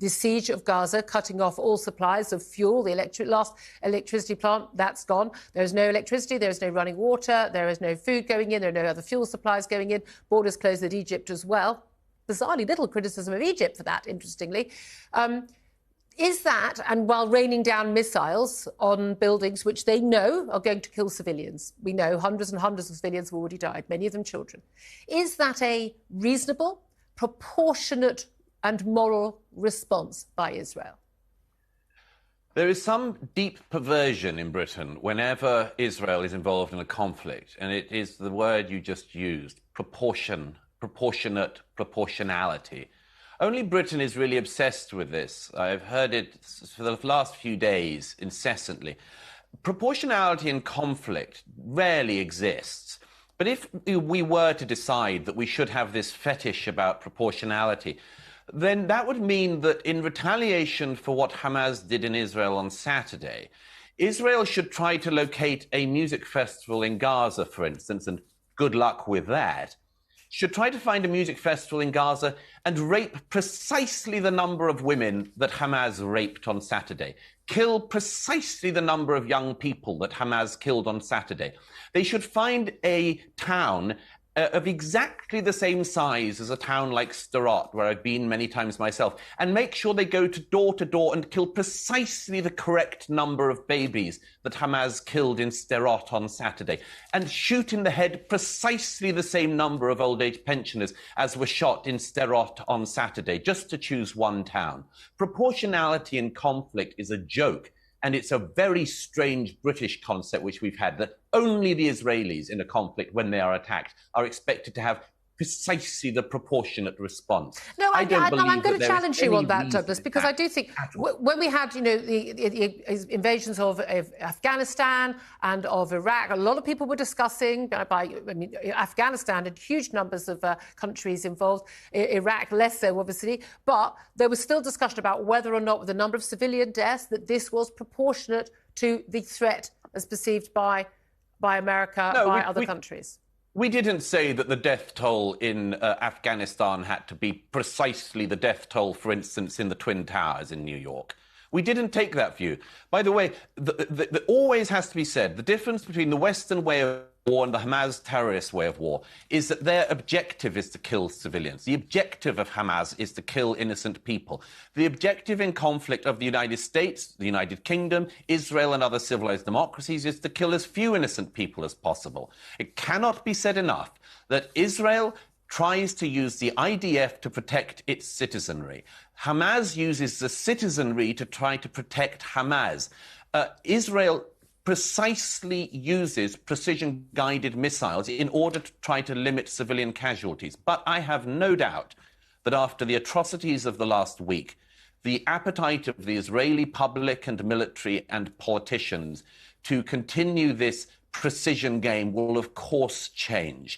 the siege of Gaza, cutting off all supplies of fuel. The last electricity plant, that's gone. There is no electricity, there is no running water, there is no food going in, there are no other fuel supplies going in. Borders closed at Egypt as well. Bizarrely little criticism of Egypt for that, interestingly. Is that, and while raining down missiles on buildings which they know are going to kill civilians, we know hundreds and hundreds of civilians have already died, many of them children, is that a reasonable, proportionate and moral response by Israel? There is some deep perversion in Britain whenever Israel is involved in a conflict, and it is the word you just used, proportionate, proportionality. Only Britain is really obsessed with this. I've heard it for the last few days incessantly. Proportionality in conflict rarely exists. But if we were to decide that we should have this fetish about proportionality, then that would mean that in retaliation for what Hamas did in Israel on Saturday, Israel should try to locate a music festival in Gaza, for instance, and good luck with that, should try to find a music festival in Gaza and rape precisely the number of women that Hamas raped on Saturday, kill precisely the number of young people that Hamas killed on Saturday. They should find a town of exactly the same size as a town like Sderot, where I've been many times myself, and make sure they go to door and kill precisely the correct number of babies that Hamas killed in Sderot on Saturday, and shoot in the head precisely the same number of old age pensioners as were shot in Sderot on Saturday, just to choose one town. Proportionality in conflict is a joke. And it's a very strange British concept which we've had, that only the Israelis in a conflict, when they are attacked, are expected to have precisely the proportionate response. No, I'm going to challenge you on that, Douglas, because I do think when we had, the invasions of Afghanistan and of Iraq, a lot of people were discussing, Afghanistan had huge numbers of countries involved, Iraq less so, obviously, but there was still discussion about whether or not, with the number of civilian deaths, that this was proportionate to the threat as perceived by America, by other countries. We didn't say that the death toll in Afghanistan had to be precisely the death toll, for instance, in the Twin Towers in New York. We didn't take that view. By the way, the always has to be said, the difference between the Western way of war and the Hamas terrorist way of war is that their objective is to kill civilians. The objective of Hamas is to kill innocent people. The objective in conflict of the United States, the United Kingdom, Israel and other civilized democracies is to kill as few innocent people as possible. It cannot be said enough that Israel tries to use the IDF to protect its citizenry. Hamas uses the citizenry to try to protect Hamas. Israel precisely uses precision-guided missiles in order to try to limit civilian casualties. But I have no doubt that after the atrocities of the last week, the appetite of the Israeli public and military and politicians to continue this precision game will, of course, change.